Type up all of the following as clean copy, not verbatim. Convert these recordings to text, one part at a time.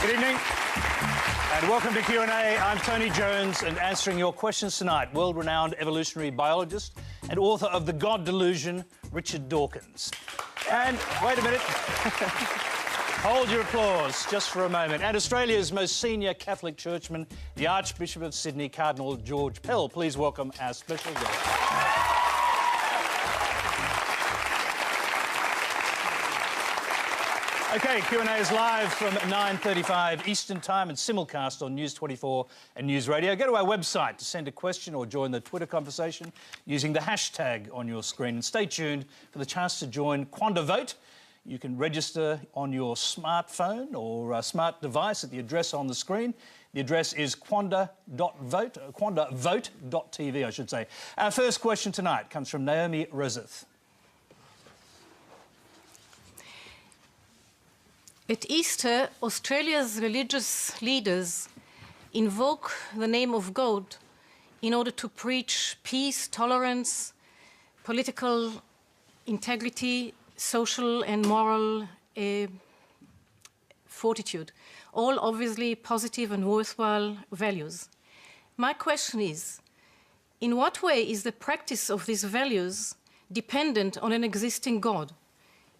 Good evening and welcome to Q&A. I'm Tony Jones and answering your questions tonight, world-renowned evolutionary biologist and author of The God Delusion, Richard Dawkins. And wait a minute. Hold your applause just for a moment. And Australia's most senior Catholic churchman, the Archbishop of Sydney, Cardinal George Pell. Please welcome our special guest. OK, Q&A is live from 9:35 Eastern Time and simulcast on News 24 and News Radio. Go to our website to send a question or join the Twitter conversation using the hashtag on your screen. And stay tuned for the chance to join Quanda Vote. You can register on your smartphone or smart device at the address on the screen. The address is quanda.vote, quandavote.tv, I should say. Our first question tonight comes from Naomi Roseth. At Easter, Australia's religious leaders invoke the name of God in order to preach peace, tolerance, political integrity, social and moral fortitude, all obviously positive and worthwhile values. My question is, in what way is the practice of these values dependent on an existing God?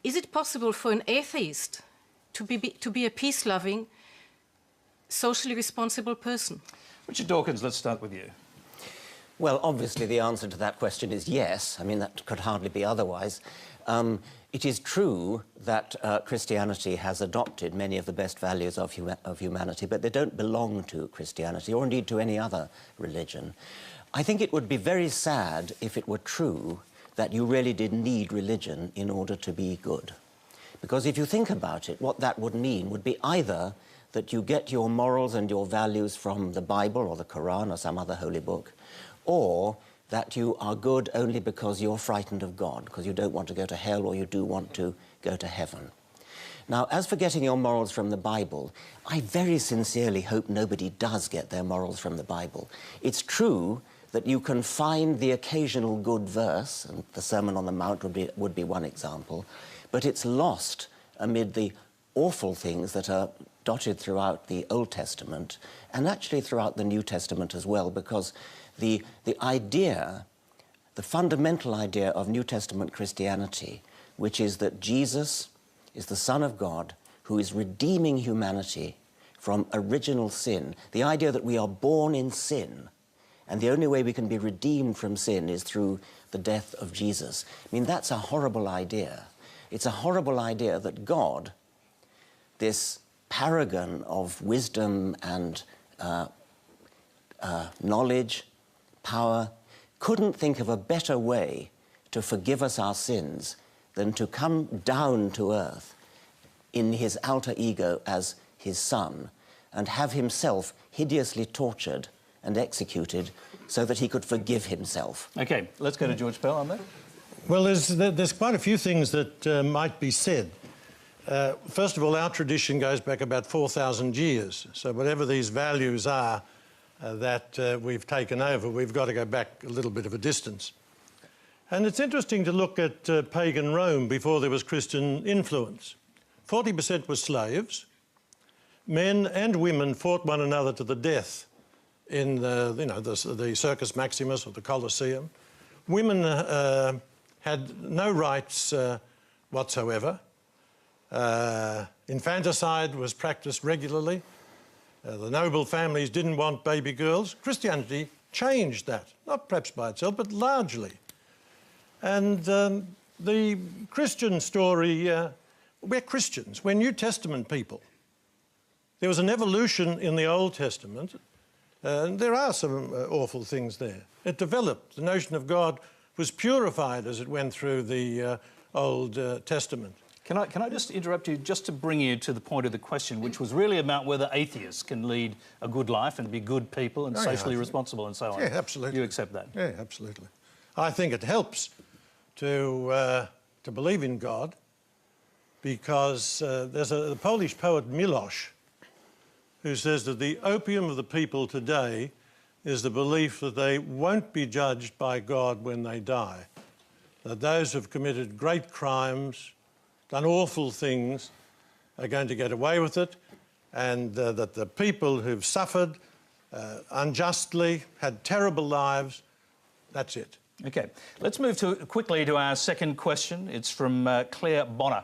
Is it possible for an atheist to be a peace-loving, socially responsible person? Richard Dawkins, let's start with you. Well, obviously the answer to that question is yes. I mean, that could hardly be otherwise. It is true that Christianity has adopted many of the best values of humanity, but they don't belong to Christianity or indeed to any other religion. I think it would be very sad if it were true that you really did need religion in order to be good. Because if you think about it, what that would mean would be either that you get your morals and your values from the Bible or the Quran or some other holy book, or that you are good only because you're frightened of God, because you don't want to go to hell or you do want to go to heaven. Now, as for getting your morals from the Bible, I very sincerely hope nobody does get their morals from the Bible. It's true that you can find the occasional good verse, and the Sermon on the Mount would be one example, but it's lost amid the awful things that are dotted throughout the Old Testament and actually throughout the New Testament as well, because the fundamental idea of New Testament Christianity, which is that Jesus is the Son of God who is redeeming humanity from original sin, the idea that we are born in sin, and the only way we can be redeemed from sin is through the death of Jesus. I mean, that's a horrible idea. It's a horrible idea that God, this paragon of wisdom and knowledge, power, couldn't think of a better way to forgive us our sins than to come down to earth in his alter ego as his son and have himself hideously tortured and executed so that he could forgive himself. OK, let's go to George Pell on that. Well, there's quite a few things that might be said. First of all, our tradition goes back about 4,000 years. So whatever these values are that we've taken over, we've got to go back a little bit of a distance. And it's interesting to look at pagan Rome before there was Christian influence. 40% were slaves. Men and women fought one another to the death in the Circus Maximus or the Colosseum. Women had no rights whatsoever. Infanticide was practiced regularly. The noble families didn't want baby girls. Christianity changed that, not perhaps by itself, but largely. And the Christian story, we're Christians, we're New Testament people. There was an evolution in the Old Testament, and there are some awful things there. It developed. The notion of God was purified as it went through the Old Testament. Can I just interrupt you just to bring you to the point of the question, which was really about whether atheists can lead a good life and be good people and socially responsible and so on? Yeah, absolutely. You accept that? Yeah, absolutely. I think it helps to believe in God because there's the Polish poet Milosz who says that the opium of the people today is the belief that they won't be judged by God when they die, that those who have committed great crimes, done awful things, are going to get away with it, and that the people who've suffered unjustly, had terrible lives, that's it. OK. Let's move quickly to our second question. It's from Claire Bonner.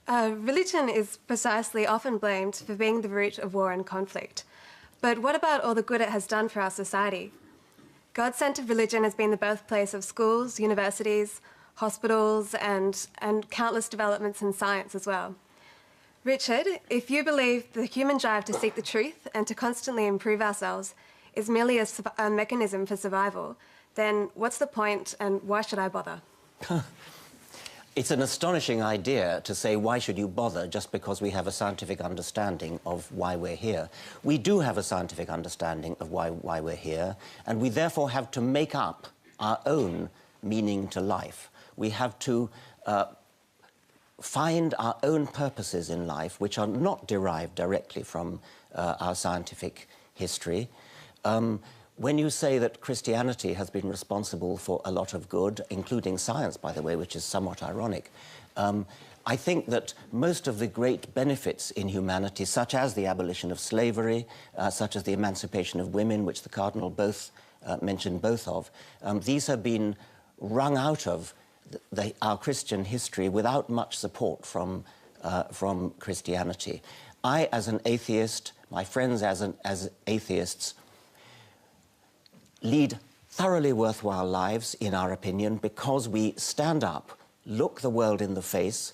Religion is precisely often blamed for being the root of war and conflict. But what about all the good it has done for our society? God-centred religion has been the birthplace of schools, universities, hospitals, and countless developments in science as well. Richard, if you believe the human drive to seek the truth and to constantly improve ourselves is merely a mechanism for survival, then what's the point and why should I bother? It's an astonishing idea to say, why should you bother just because we have a scientific understanding of why we're here. We do have a scientific understanding of why we're here, and we therefore have to make up our own meaning to life. We have to find our own purposes in life, which are not derived directly from our scientific history. When you say that Christianity has been responsible for a lot of good, including science, by the way, which is somewhat ironic, I think that most of the great benefits in humanity, such as the abolition of slavery, such as the emancipation of women, which the Cardinal mentioned both of, these have been wrung out of our Christian history without much support from Christianity. I, as an atheist, my friends as atheists, lead thoroughly worthwhile lives, in our opinion, because we stand up, look the world in the face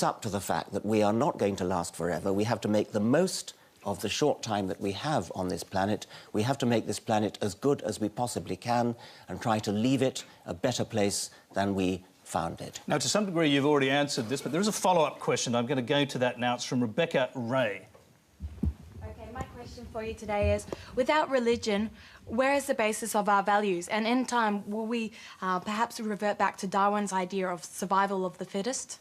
up to the fact that we are not going to last forever. We have to make the most of the short time that we have on this planet. We have to make this planet as good as we possibly can and try to leave it a better place than we found it. Now, to some degree, you've already answered this, but there is a follow-up question. I'm going to go to that now. It's from Rebecca Ray. Okay, my question for you today is, without religion, where is the basis of our values? And in time, will we perhaps revert back to Darwin's idea of survival of the fittest?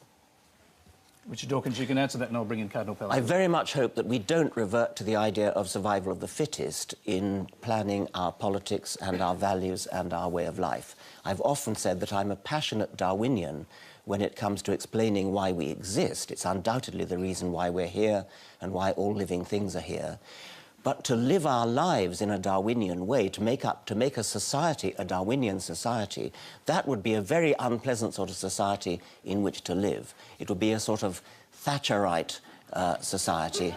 Richard Dawkins, you can answer that, and I'll bring in Cardinal Pell. I very much hope that we don't revert to the idea of survival of the fittest in planning our politics and our values and our way of life. I've often said that I'm a passionate Darwinian when it comes to explaining why we exist. It's undoubtedly the reason why we're here and why all living things are here. But to live our lives in a Darwinian way, to make a society a Darwinian society, that would be a very unpleasant sort of society in which to live. It would be a sort of Thatcherite society.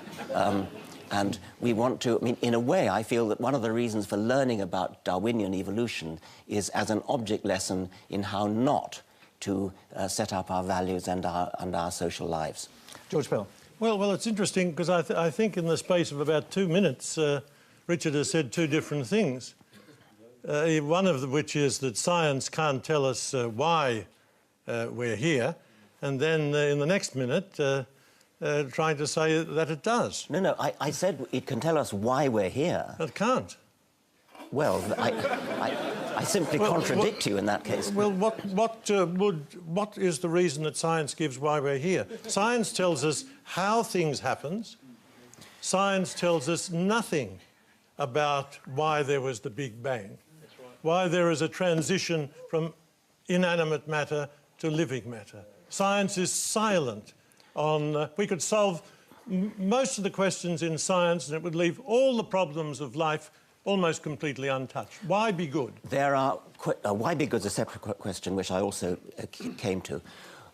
And we want to, I mean, in a way, I feel that one of the reasons for learning about Darwinian evolution is as an object lesson in how not to set up our values and our social lives. George Pell. Well, it's interesting because I think in the space of about 2 minutes, Richard has said two different things. One of which is that science can't tell us why we're here, and then in the next minute, trying to say that it does. No, I said it can tell us why we're here. It can't. Well, I simply contradict you in that case. Well, what is the reason that science gives why we're here? Science tells us how things happen. Science tells us nothing about why there was the Big Bang, why there is a transition from inanimate matter to living matter. Science is silent on... we could solve most of the questions in science and it would leave all the problems of life almost completely untouched. Why be good? There are... why be good is a separate question, which I also came to.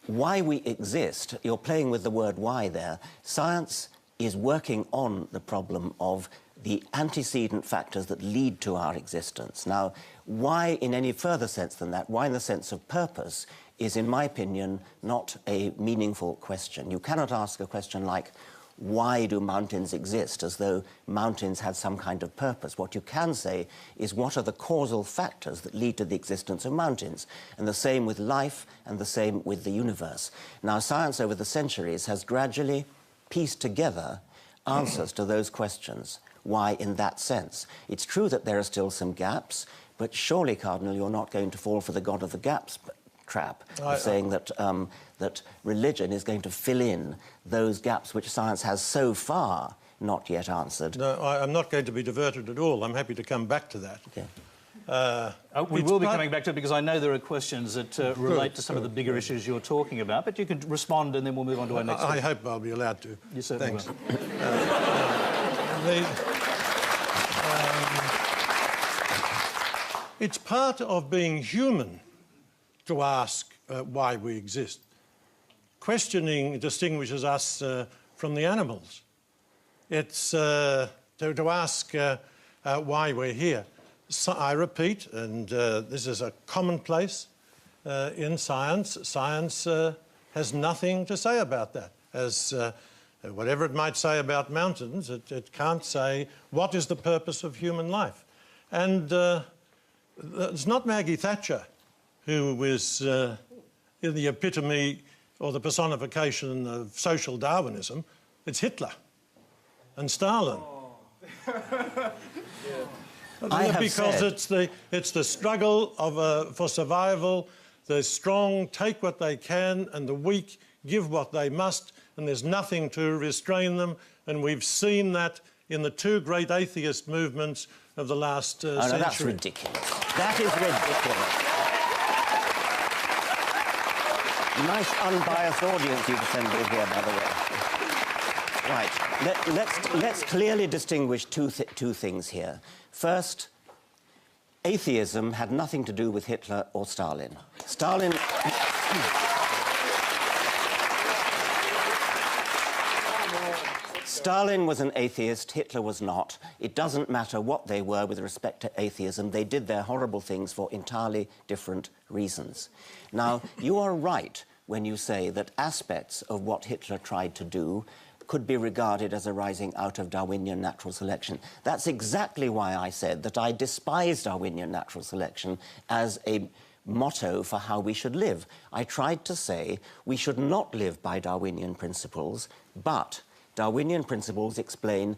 Why we exist, you're playing with the word why there. Science is working on the problem of the antecedent factors that lead to our existence. Now, why in any further sense than that, why in the sense of purpose, is, in my opinion, not a meaningful question. You cannot ask a question like, why do mountains exist, as though mountains had some kind of purpose. What you can say is what are the causal factors that lead to the existence of mountains, and the same with life and the same with the universe. Now, science over the centuries has gradually pieced together answers to those questions. Why in that sense? It's true that there are still some gaps, but surely, Cardinal, you're not going to fall for the God of the gaps trap of saying that that religion is going to fill in those gaps which science has so far not yet answered. No, I'm not going to be diverted at all. I'm happy to come back to that. Okay. We will be coming back to it because I know there are questions that relate to some of the bigger issues you're talking about, but you could respond and then we'll move on to our next question. I hope I'll be allowed to. You certainly Thanks. will. It's part of being human to ask why we exist. Questioning distinguishes us from the animals. It's to ask why we're here. So I repeat, and this is a commonplace in science, science has nothing to say about that. As whatever it might say about mountains, it can't say what is the purpose of human life. And it's not Maggie Thatcher who is in the epitome or the personification of social Darwinism. It's Hitler and Stalin. Because it's the struggle for survival. The strong take what they can and the weak give what they must, and there's nothing to restrain them. And we've seen that in the two great atheist movements of the last century. No, that's ridiculous. That is ridiculous. Nice unbiased audience you've assembled here, by the way. Right, let's clearly distinguish two things here. First, atheism had nothing to do with Hitler or Stalin. Stalin was an atheist, Hitler was not. It doesn't matter what they were with respect to atheism. They did their horrible things for entirely different reasons. Now, you are right when you say that aspects of what Hitler tried to do could be regarded as arising out of Darwinian natural selection. That's exactly why I said that I despise Darwinian natural selection as a motto for how we should live. I tried to say we should not live by Darwinian principles, but Darwinian principles explain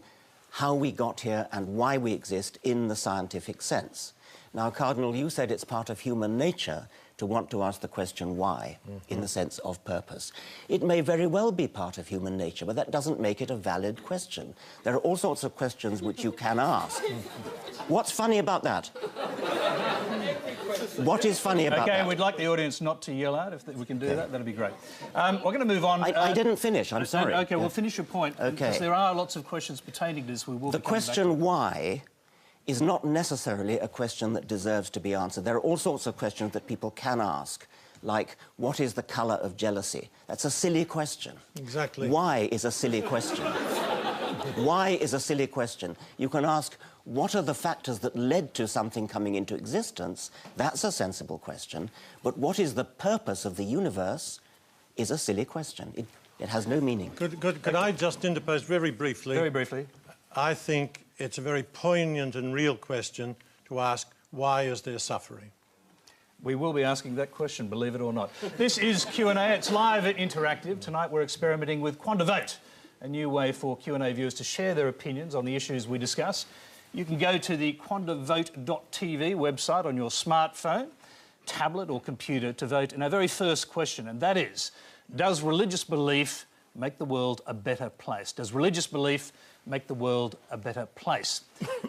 how we got here and why we exist in the scientific sense. Now, Cardinal, you said it's part of human nature to want to ask the question why, in the sense of purpose. It may very well be part of human nature, but that doesn't make it a valid question. There are all sorts of questions which you can ask. What's funny about that? What is funny about that? OK, we'd like the audience not to yell out. If we can do that, that'd be great. We're going to move on. I didn't finish, I'm sorry. OK, well, finish your point. OK. Because there are lots of questions pertaining to this. We will The question why is not necessarily a question that deserves to be answered. There are all sorts of questions that people can ask, like, what is the colour of jealousy? That's a silly question. Exactly. Why is a silly question. Why is a silly question. You can ask, what are the factors that led to something coming into existence? That's a sensible question. But what is the purpose of the universe is a silly question. It has no meaning. Could I just interpose very briefly? Very briefly. I think it's a very poignant and real question to ask, why is there suffering? We will be asking that question, believe it or not. This is Q&A. It's live and interactive. Tonight we're experimenting with QuandaVote, a new way for Q&A viewers to share their opinions on the issues we discuss. You can go to the QuandaVote.tv website on your smartphone, tablet or computer to vote in our very first question, and that is, does religious belief make the world a better place? Does religious belief make the world a better place?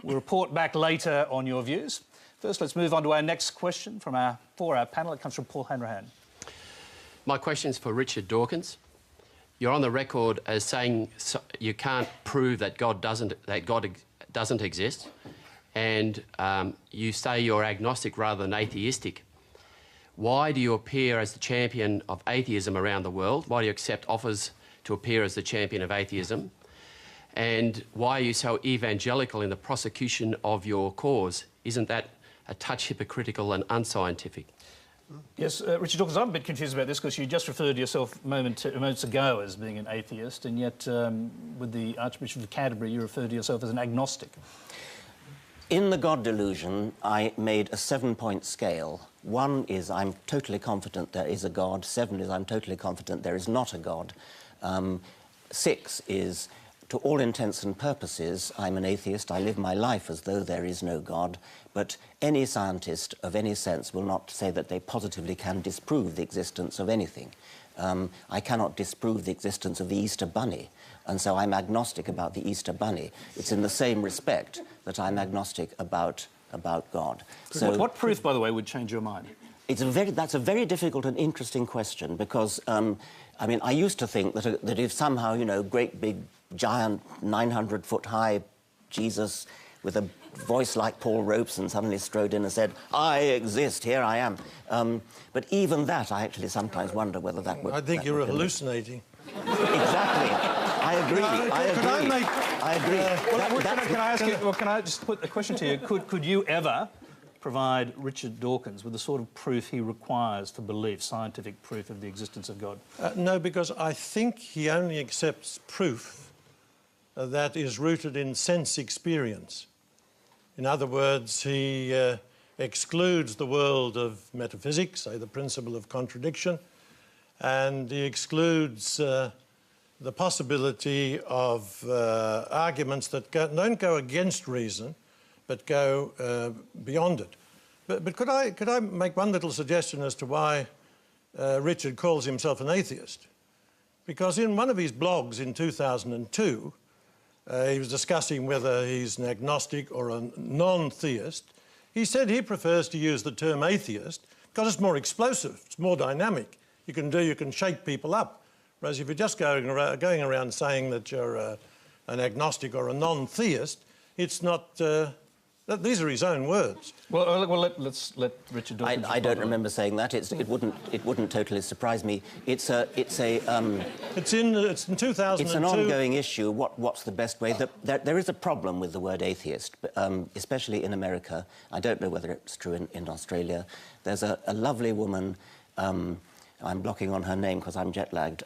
We'll report back later on your views. First, let's move on to our next question for our panel. It comes from Paul Hanrahan. My question is for Richard Dawkins. You're on the record as saying you can't prove that God doesn't exist, and you say you're agnostic rather than atheistic. Why do you appear as the champion of atheism around the world? Why do you accept offers to appear as the champion of atheism? And why are you so evangelical in the prosecution of your cause? Isn't that a touch hypocritical and unscientific? Yes, Richard Dawkins, I'm a bit confused about this because you just referred to yourself moments ago as being an atheist, and yet with the Archbishop of Canterbury you referred to yourself as an agnostic. In the God delusion, I made a 7-point scale. 1 is I'm totally confident there is a God. 7 is I'm totally confident there is not a God. 6 is, to all intents and purposes, I'm an atheist. I live my life as though there is no God. But any scientist of any sense will not say that they positively can disprove the existence of anything. I cannot disprove the existence of the Easter Bunny, and so I'm agnostic about the Easter Bunny. It's in the same respect that I'm agnostic about about God. What proof, by the way, would change your mind? That's a very difficult and interesting question because, I mean, I used to think that if somehow, you know, great big, giant, 900-foot-high Jesus with a voice like Paul Robeson suddenly strode in and said, "I exist, here I am." But even that, I actually sometimes wonder whether that would... I think you're hallucinating. Exactly. I agree. I agree. Can I ask you, well, can I just put a question to you? Could you ever provide Richard Dawkins with the sort of proof he requires for belief, scientific proof of the existence of God? No, because I think he only accepts proof that is rooted in sense experience. In other words, he excludes the world of metaphysics, say the principle of contradiction, and he excludes the possibility of arguments that don't go against reason, but go beyond it. But could I make one little suggestion as to why Richard calls himself an atheist? Because in one of his blogs in 2002, he was discussing whether he's an agnostic or a non-theist. He said he prefers to use the term atheist because it's more explosive, it's more dynamic. You can shake people up. Whereas if you're just going around saying that you're an agnostic or a non-theist, it's not... these are his own words. Well, let's let Richard Dawkins... I don't remember saying that. It wouldn't totally surprise me. It's in 2002. It's an ongoing issue. What's the best way? There is a problem with the word atheist, especially in America. I don't know whether it's true in Australia. There's a lovely woman... I'm blocking on her name because I'm jet-lagged.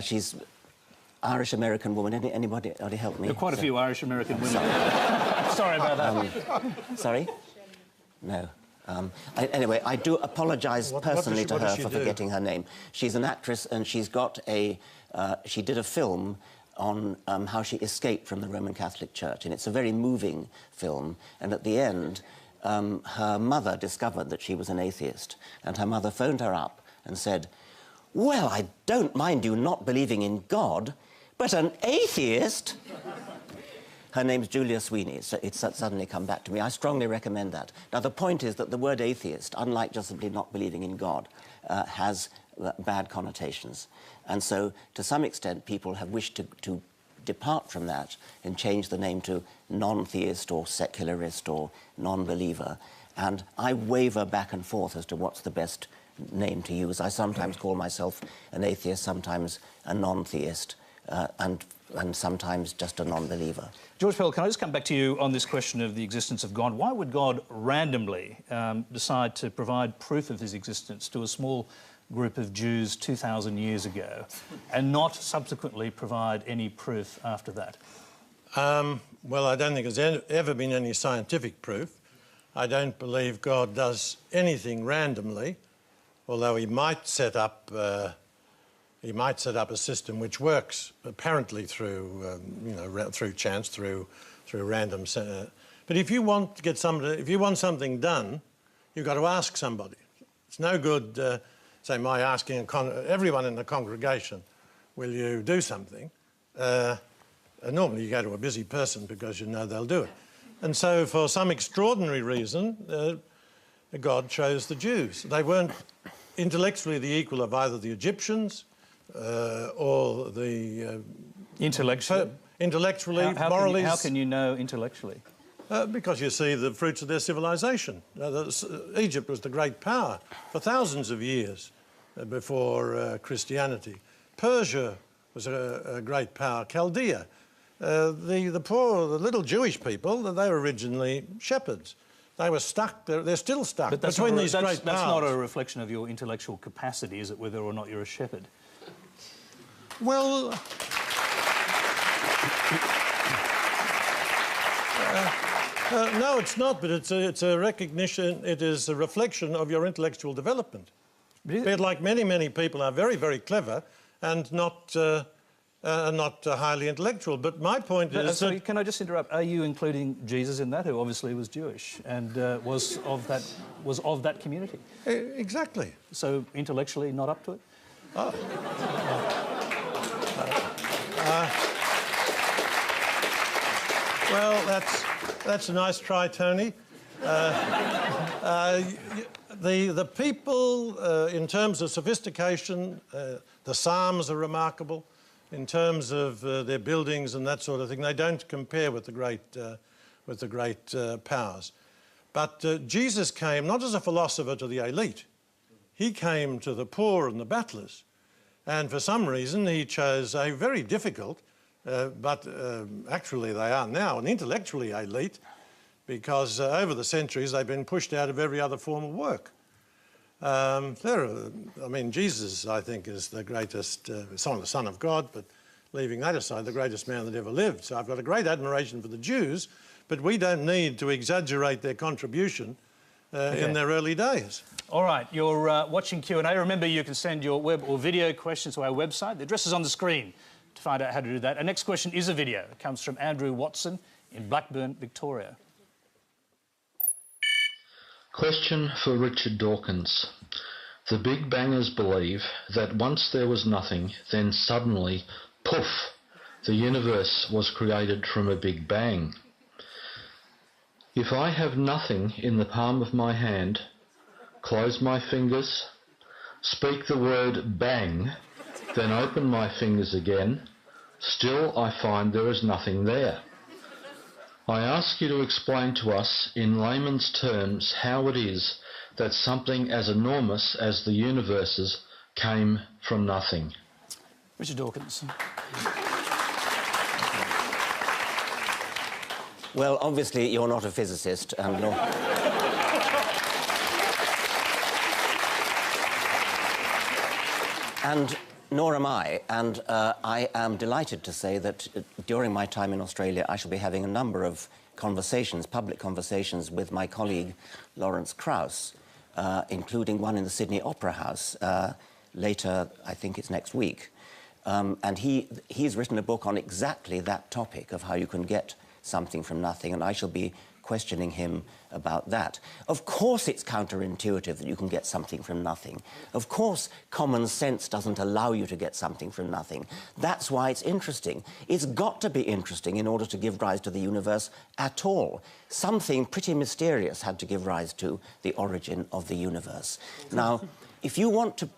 She's Irish-American woman. Anybody help me? There are quite a few Irish-American women. Sorry about that. Sorry? No. Anyway, I do apologise personally to her for forgetting her name. She's an actress and she's got she did a film on how she escaped from the Roman Catholic Church, and it's a very moving film, and at the end her mother discovered that she was an atheist, and her mother phoned her up and said, "Well, I don't mind you not believing in God, but an atheist?" Her name's Julia Sweeney. It's suddenly come back to me. I strongly recommend that. Now, the point is that the word atheist, unlike just simply not believing in God, has bad connotations. And so, to some extent, people have wished to depart from that and change the name to non-theist or secularist or non-believer. And I waver back and forth as to what's the best name to use. I sometimes call myself an atheist, sometimes a non-theist, and sometimes just a non-believer. George Pell, can I just come back to you on this question of the existence of God? Why would God randomly decide to provide proof of his existence to a small group of Jews 2,000 years ago and not subsequently provide any proof after that? Well, I don't think there's ever been any scientific proof. I don't believe God does anything randomly, although he might set up a system which works apparently through, through chance, through random. But if you want to get something done, you've got to ask somebody. It's no good, say, my asking everyone in the congregation, "Will you do something?" Normally you go to a busy person because you know they'll do it. And so, for some extraordinary reason, God chose the Jews. They weren't intellectually the equal of either the Egyptians or the... Intellectually? Intellectually, morally... How can you know intellectually? Because you see the fruits of their civilization. Egypt was the great power for thousands of years before Christianity. Persia was a great power. Chaldea. The poor, the little Jewish people, they were originally shepherds. They were stuck, they're still stuck between these great powers. That's not a reflection of your intellectual capacity, is it, whether or not you're a shepherd? Well... no, it's not, but it's a recognition, it is a reflection of your intellectual development. But like many people are very, very clever and not highly intellectual. But my point is... Sorry, can I just interrupt? Are you including Jesus in that, who obviously was Jewish and was of that community? Exactly. So intellectually not up to it? Oh. Well, That's a nice try, Tony. The people, in terms of sophistication, the Psalms are remarkable. In terms of their buildings and that sort of thing, they don't compare with the great powers. But Jesus came not as a philosopher to the elite. He came to the poor and the battlers. And for some reason, he chose a very difficult, but actually they are now an intellectually elite, because over the centuries they've been pushed out of every other form of work. Jesus, I think, is the greatest, son of God, but leaving that aside, the greatest man that ever lived. So I've got a great admiration for the Jews, but we don't need to exaggerate their contribution in their early days. All right, you're watching Q&A. Remember, you can send your web or video questions to our website. The address is on the screen to find out how to do that. Our next question is a video. It comes from Andrew Watson in Blackburn, Victoria. Question for Richard Dawkins. The Big Bangers believe that once there was nothing, then suddenly, poof, the universe was created from a Big Bang. If I have nothing in the palm of my hand, close my fingers, speak the word bang, then open my fingers again, still I find there is nothing there. I ask you to explain to us in layman's terms how it is that something as enormous as the universes came from nothing. Richard Dawkins. Well, obviously you're not a physicist, and nor... and nor am I, and I am delighted to say that during my time in Australia I shall be having a number of conversations, public conversations, with my colleague Lawrence Krauss, including one in the Sydney Opera House later, I think it's next week. And he's written a book on exactly that topic of how you can get something from nothing, and I shall be questioning him about that. Of course it's counterintuitive that you can get something from nothing. Of course common sense doesn't allow you to get something from nothing. That's why it's interesting. It's got to be interesting in order to give rise to the universe at all. Something pretty mysterious had to give rise to the origin of the universe. Now, if you want to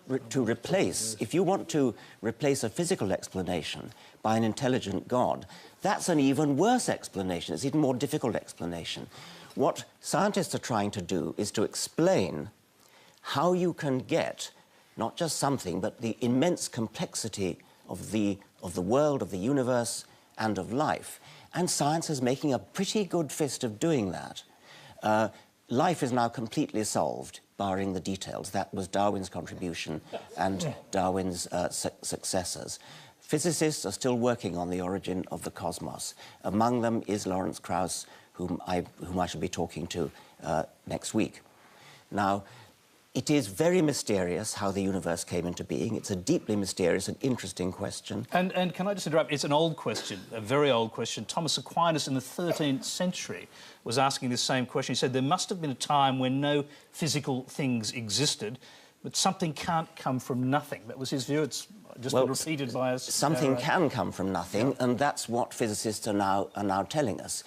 replace a physical explanation by an intelligent God, that's an even worse explanation. It's an even more difficult explanation. What scientists are trying to do is to explain how you can get not just something, but the immense complexity of the world, of the universe, and of life. And science is making a pretty good fist of doing that. Life is now completely solved, barring the details. That was Darwin's contribution and Darwin's successors. Physicists are still working on the origin of the cosmos. Among them is Lawrence Krauss, whom I shall be talking to next week. Now, it is very mysterious how the universe came into being. It's a deeply mysterious and interesting question. And can I just interrupt? It's an old question, a very old question. Thomas Aquinas in the 13th century was asking this same question. He said there must have been a time when no physical things existed, but something can't come from nothing. That was his view. It's just been repeated by us. Something can come from nothing, and that's what physicists are now telling us.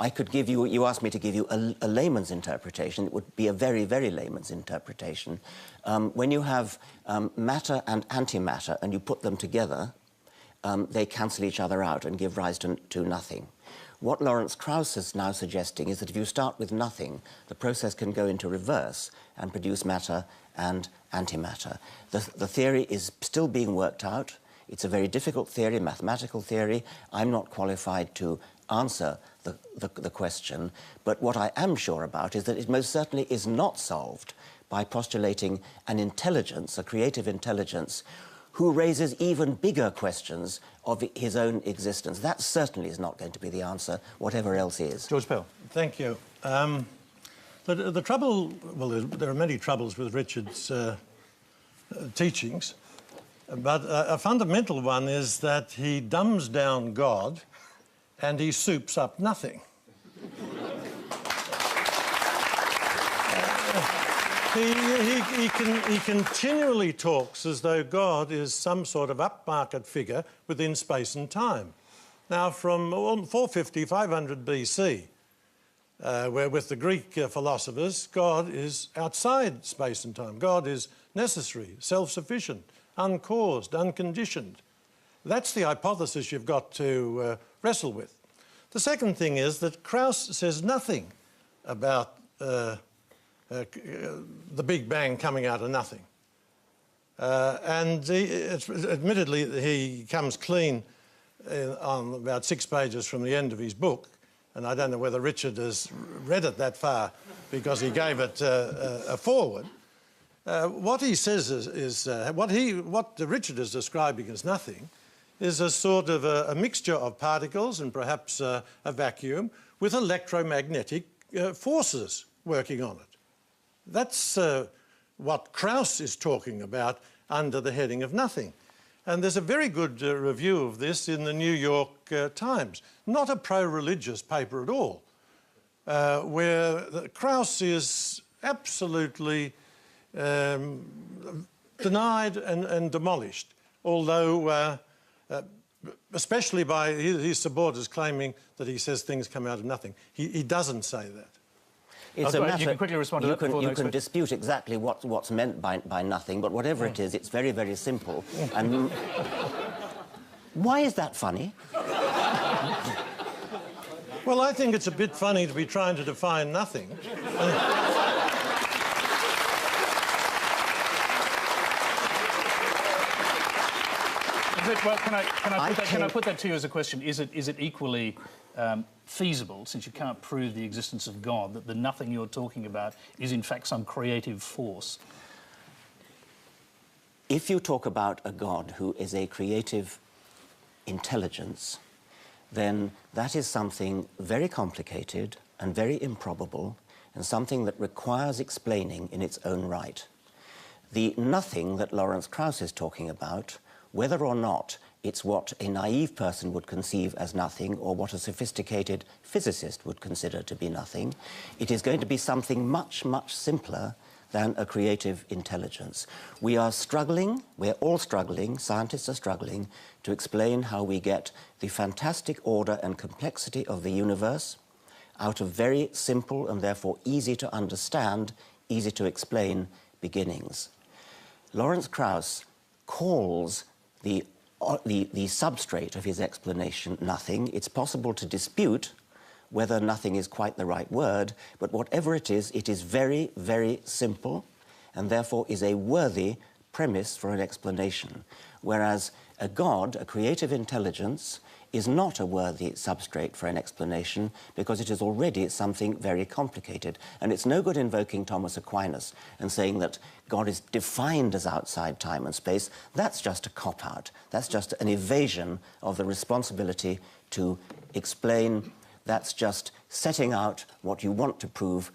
I could give you, you asked me to give you a layman's interpretation. It would be a very, very layman's interpretation. When you have matter and antimatter and you put them together, they cancel each other out and give rise to nothing. What Lawrence Krauss is now suggesting is that if you start with nothing, the process can go into reverse and produce matter and antimatter. The theory is still being worked out. It's a very difficult theory, mathematical theory. I'm not qualified to answer the question, but what I am sure about is that it most certainly is not solved by postulating an intelligence, a creative intelligence, who raises even bigger questions of his own existence. That certainly is not going to be the answer, whatever else is. George Pell. Thank you. The trouble, well, there are many troubles with Richard's teachings, but a fundamental one is that he dumbs down God and he soups up nothing. He continually talks as though God is some sort of upmarket figure within space and time. Now, from 450, 500 BC, where with the Greek philosophers, God is outside space and time. God is necessary, self-sufficient, uncaused, unconditioned. That's the hypothesis you've got to wrestle with. The second thing is that Krauss says nothing about the Big Bang coming out of nothing. Admittedly, he comes clean on about 6 pages from the end of his book, and I don't know whether Richard has read it that far because he gave it a foreword. What he says is what Richard is describing as nothing is a sort of a mixture of particles and perhaps a vacuum with electromagnetic forces working on it. That's what Krauss is talking about under the heading of nothing. And there's a very good review of this in the New York Times, not a pro-religious paper at all, where Krauss is absolutely denied and demolished, although especially by his supporters claiming that he says things come out of nothing. He doesn't say that. It's a matter, you can quickly respond to that. You can dispute exactly what's meant by nothing, but whatever it is, it's very, very simple. And why is that funny? Well, I think it's a bit funny to be trying to define nothing. Well, can I put that to you as a question? Is it equally feasible, since you can't prove the existence of God, that the nothing you're talking about is in fact some creative force? If you talk about a God who is a creative intelligence, then that is something very complicated and very improbable and something that requires explaining in its own right. The nothing that Lawrence Krauss is talking about, whether or not it's what a naive person would conceive as nothing or what a sophisticated physicist would consider to be nothing, it is going to be something much, much simpler than a creative intelligence. We are struggling, we're all struggling, scientists are struggling, to explain how we get the fantastic order and complexity of the universe out of very simple and therefore easy to understand, easy to explain beginnings. Lawrence Krauss calls the substrate of his explanation nothing. It's possible to dispute whether nothing is quite the right word, but whatever it is very, very simple and therefore is a worthy premise for an explanation. Whereas a God, a creative intelligence, is not a worthy substrate for an explanation because it is already something very complicated. And it's no good invoking Thomas Aquinas and saying that God is defined as outside time and space. That's just a cop-out. That's just an evasion of the responsibility to explain. That's just setting out what you want to prove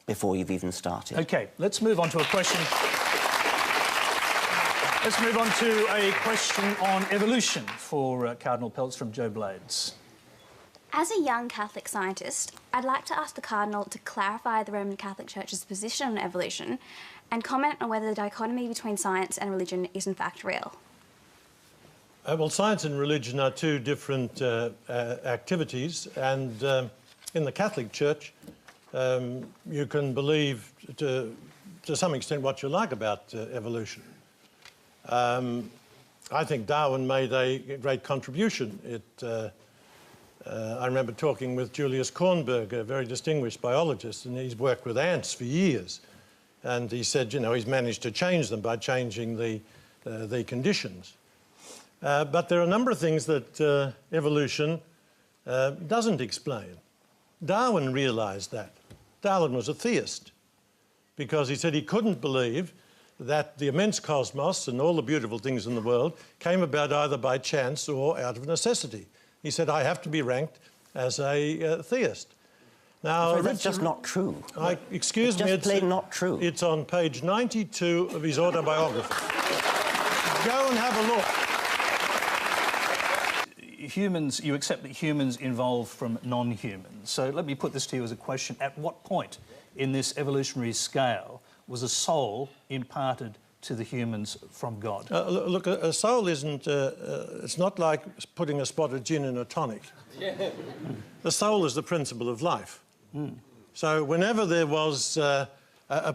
before you've even started. OK, let's move on to a question. Let's move on to a question on evolution for Cardinal Pell from Joe Blades. As a young Catholic scientist, I'd like to ask the Cardinal to clarify the Roman Catholic Church's position on evolution and comment on whether the dichotomy between science and religion is in fact real. Well, science and religion are two different activities, and in the Catholic Church, you can believe to some extent what you like about evolution. I think Darwin made a great contribution. I remember talking with Julius Kornberg, a very distinguished biologist, and he's worked with ants for years. And he said, you know, he's managed to change them by changing the conditions. But there are a number of things that evolution doesn't explain. Darwin realised that. Darwin was a theist because he said he couldn't believe that the immense cosmos and all the beautiful things in the world came about either by chance or out of necessity. He said, I have to be ranked as a theist. Now, that's just not true. Excuse me, it's plain not true. It's on page 92 of his autobiography. Go and have a look. Humans, you accept that humans evolved from non-humans. So let me put this to you as a question. At what point in this evolutionary scale was a soul imparted to the humans from God? Look, a soul isn't... it's not like putting a spot of gin in a tonic. The soul is the principle of life. So whenever there was a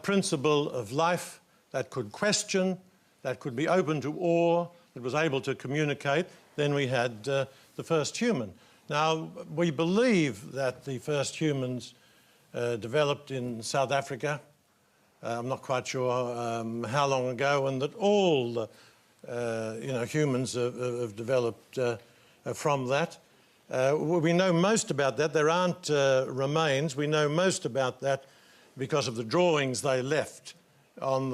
principle of life that could question, that could be open to awe, that was able to communicate, then we had the first human. Now, we believe that the first humans developed in South Africa. I'm not quite sure how long ago, and that all humans have developed from that. We know most about that. There aren't remains. We know most about that because of the drawings they left on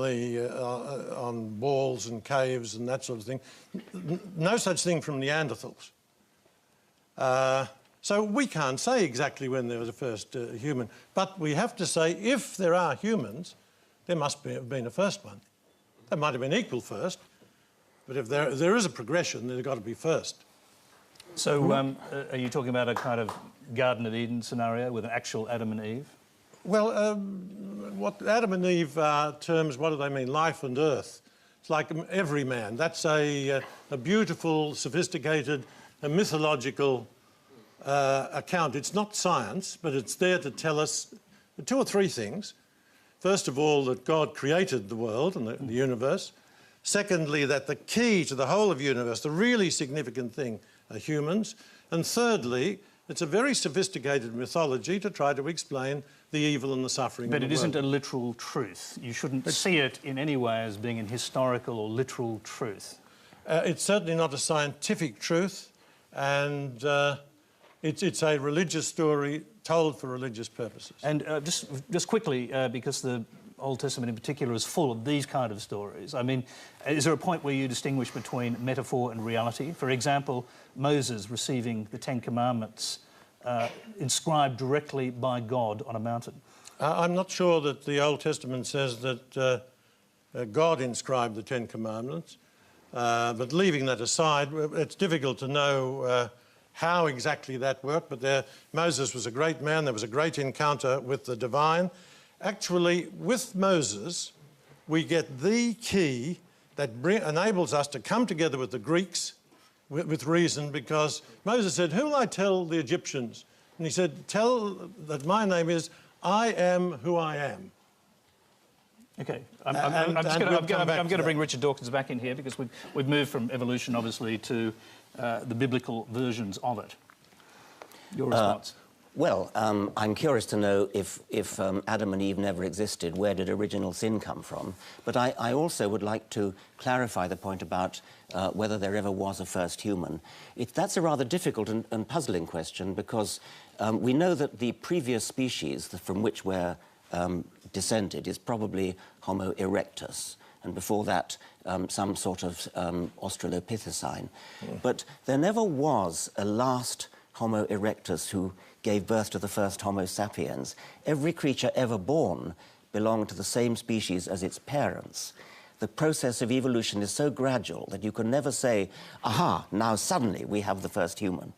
walls and caves and that sort of thing. No such thing from Neanderthals. So we can't say exactly when there was a first human, but we have to say if there are humans, there must have been a first one. There might have been equal first, but if there is a progression, there's got to be first. So are you talking about a kind of Garden of Eden scenario with an actual Adam and Eve? Well, what Adam and Eve are terms, what do they mean? Life and earth. It's like every man. That's a beautiful, sophisticated, a mythological account. It's not science, but it's there to tell us two or three things. First of all, that God created the world and the universe. Secondly, that the key to the whole of the universe, the really significant thing, are humans. And thirdly, it's a very sophisticated mythology to try to explain the evil and the suffering of the world. But it isn't a literal truth. You shouldn't see it in any way as being an historical or literal truth. It's certainly not a scientific truth, and it's a religious story told for religious purposes. And just quickly, because the Old Testament in particular is full of these kind of stories, I mean, is there a point where you distinguish between metaphor and reality? For example, Moses receiving the Ten Commandments inscribed directly by God on a mountain. I'm not sure that the Old Testament says that God inscribed the Ten Commandments, but leaving that aside, it's difficult to know how exactly that worked, but Moses was a great man. There was a great encounter with the divine. Actually, with Moses, we get the key that enables us to come together with the Greeks with reason, because Moses said, "Who will I tell the Egyptians?" And he said, "Tell that my name is I am who I am." OK. I'm going to bring Richard Dawkins back in here, because we've moved from evolution, obviously, to the biblical versions of it. Your response? Well, I'm curious to know if Adam and Eve never existed, where did original sin come from? But I also would like to clarify the point about whether there ever was a first human. That's a rather difficult and puzzling question, because we know that the previous species from which we're descended is probably Homo erectus, and before that some sort of Australopithecine. But there never was a last Homo erectus who gave birth to the first Homo sapiens. Every creature ever born belonged to the same species as its parents. The process of evolution is so gradual that you can never say, aha, now suddenly we have the first human.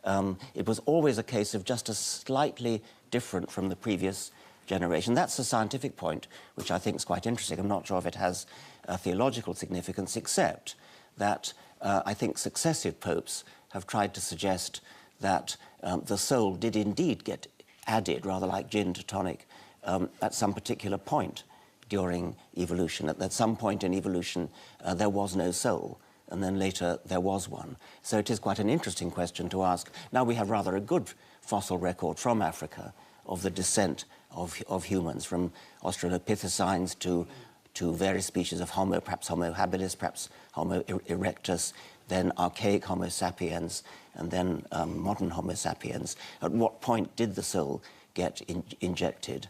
It was always a case of just a slightly different from the previous generation. That's a scientific point, which I think is quite interesting. I'm not sure if it has a theological significance, except that I think successive popes have tried to suggest that the soul did indeed get added, rather like gin to tonic, at some particular point during evolution. At some point in evolution, there was no soul, and then later there was one. So it is quite an interesting question to ask. Now we have rather a good fossil record from Africa of the descent of humans, from Australopithecines to various species of Homo, perhaps Homo habilis, perhaps Homo erectus, then archaic Homo sapiens, and then modern Homo sapiens. At what point did the soul get injected?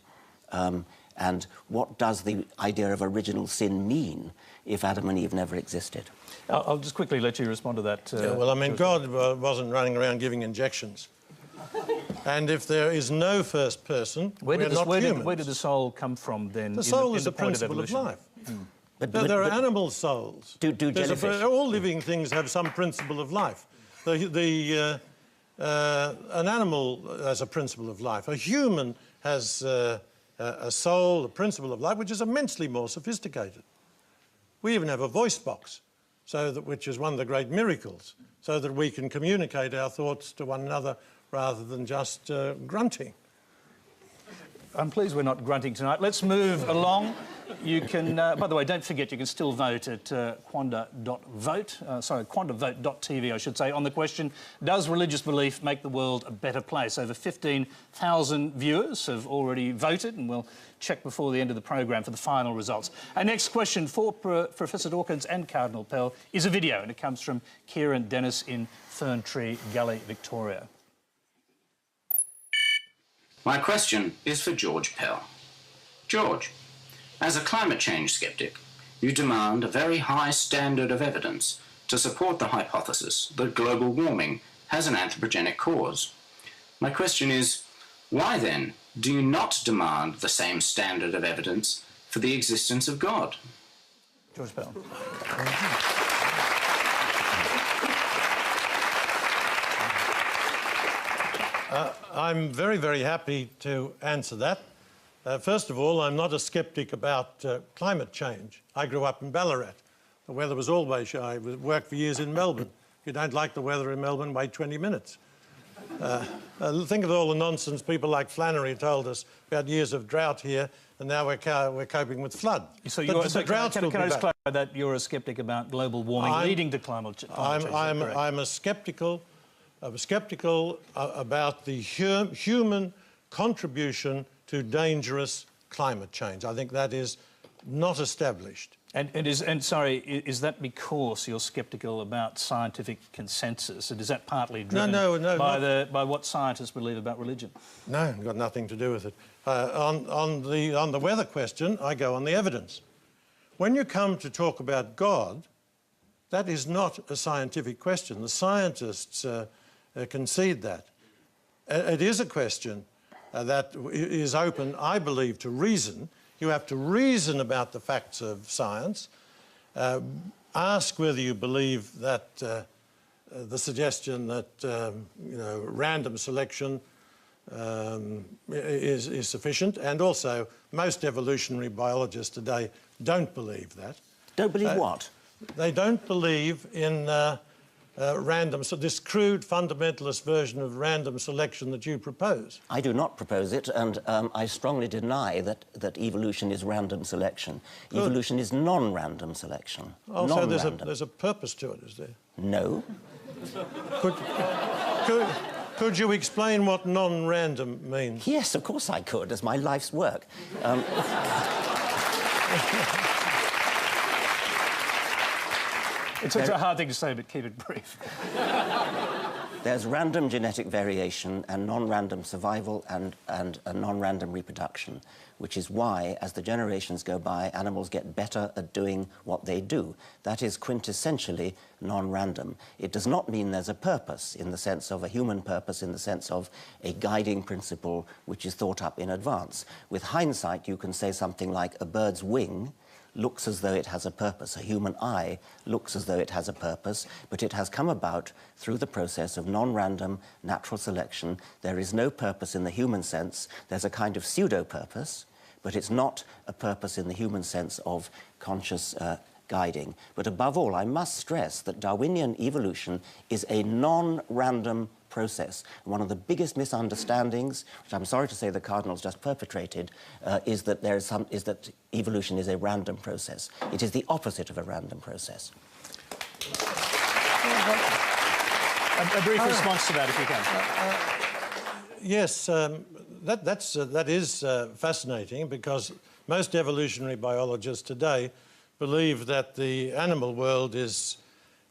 And what does the idea of original sin mean if Adam and Eve never existed? I'll just quickly let you respond to that. Well, I mean, God wasn't running around giving injections. And if there is no first person, where did the soul come from then? The soul is a principle of life. But there are animal souls. All living things have some principle of life. An animal has a principle of life. A human has a soul, a principle of life, which is immensely more sophisticated. We even have a voice box, which is one of the great miracles, so that we can communicate our thoughts to one another rather than just grunting. I'm pleased we're not grunting tonight. Let's move along. You can, by the way, don't forget you can still vote at quandavote.tv, I should say, on the question, does religious belief make the world a better place? Over 15,000 viewers have already voted, and we'll check before the end of the program for the final results. Our next question for Professor Dawkins and Cardinal Pell is a video, and it comes from Kieran Dennis in Ferntree Gully, Victoria. My question is for George Pell. George, as a climate change skeptic, you demand a very high standard of evidence to support the hypothesis that global warming has an anthropogenic cause. My question is, why then do you not demand the same standard of evidence for the existence of God? George Pell. I'm very, very happy to answer that. First of all, I'm not a sceptic about climate change. I grew up in Ballarat. The weather was always shy. I worked for years in Melbourne. If you don't like the weather in Melbourne, wait 20 minutes. Think of all the nonsense people like Flannery told us about years of drought here, and now we're coping with flood. So can I just clarify that you're a sceptic about global warming leading to climate change? I'm skeptical about the human contribution to dangerous climate change. I think that is not established. And is that because you're sceptical about scientific consensus? And is that partly driven by what scientists believe about religion? No, got nothing to do with it. On the weather question, I go on the evidence. When you come to talk about God, that is not a scientific question. The scientists concede that. It is a question that is open, I believe, to reason. You have to reason about the facts of science, ask whether you believe that the suggestion that random selection is sufficient, and also most evolutionary biologists today don't believe that. Don't believe what? They don't believe in so this crude fundamentalist version of random selection that you propose. I do not propose it, and I strongly deny that evolution is random selection. Good. Evolution is non-random selection. Oh, so there's a purpose to it, is there? No. Could you explain what non-random means? Yes, of course I could. It's my life's work. It's a hard thing to say, but keep it brief. There's random genetic variation and non-random survival and a non-random reproduction, which is why, as the generations go by, animals get better at doing what they do. That is quintessentially non-random. It does not mean there's a purpose in the sense of a human purpose, in the sense of a guiding principle which is thought up in advance. With hindsight, you can say something like a bird's wing looks as though it has a purpose. A human eye looks as though it has a purpose, but it has come about through the process of non-random natural selection. There is no purpose in the human sense. There's a kind of pseudo-purpose, but it's not a purpose in the human sense of conscious guiding. But above all, I must stress that Darwinian evolution is a non-random process. And one of the biggest misunderstandings, which I'm sorry to say the Cardinal's just perpetrated, is that evolution is a random process. It is the opposite of a random process. A brief response to that, if you can. Yes, that is fascinating, because most evolutionary biologists today believe that the animal world is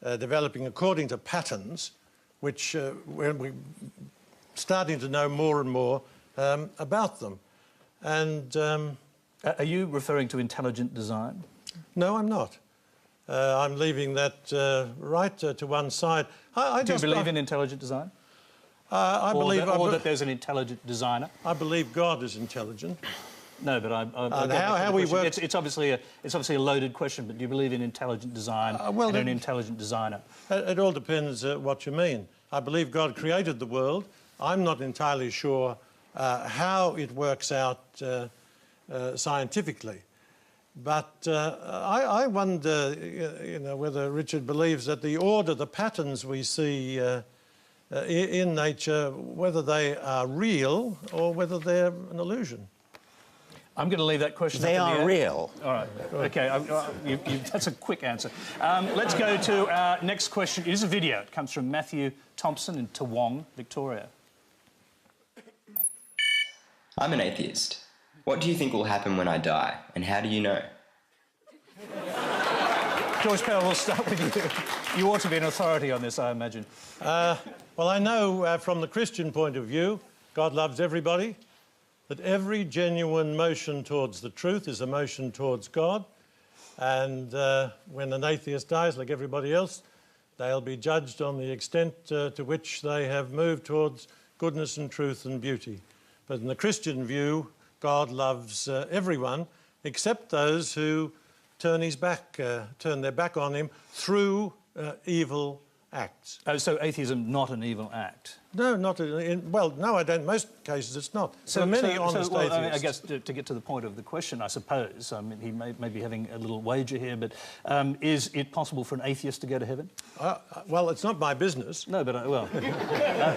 developing according to patterns, which we're starting to know more and more about them. And are you referring to intelligent design? No, I'm not. I'm leaving that right to one side. Do you believe in intelligent design? I believe... Or that there's an intelligent designer? I believe God is intelligent. No, but how we work... It's obviously a loaded question, but do you believe in intelligent design and an intelligent designer? It all depends what you mean. I believe God created the world. I'm not entirely sure how it works out scientifically. But I wonder, whether Richard believes that the order, the patterns we see in nature, whether they are real or whether they're an illusion. I'm going to leave that question They up in the are air. real. All right. OK, that's a quick answer. Let's go to our next question. It is a video. It comes from Matthew Thompson in Toowong, Victoria. I'm an atheist. What do you think will happen when I die, and how do you know? George Pell, we'll start with you. You ought to be an authority on this, I imagine. Well, I know from the Christian point of view, God loves everybody, that every genuine motion towards the truth is a motion towards God. And when an atheist dies, like everybody else, they'll be judged on the extent to which they have moved towards goodness and truth and beauty. But in the Christian view, God loves everyone, except those who turn their back on him through evil acts. Oh, so atheism not an evil act? No, not well. No, I don't. In most cases, it's not. So there are many honest atheists. I mean, I guess to get to the point of the question, I suppose. I mean, he may be having a little wager here, but is it possible for an atheist to go to heaven? Well, it's not my business. No, but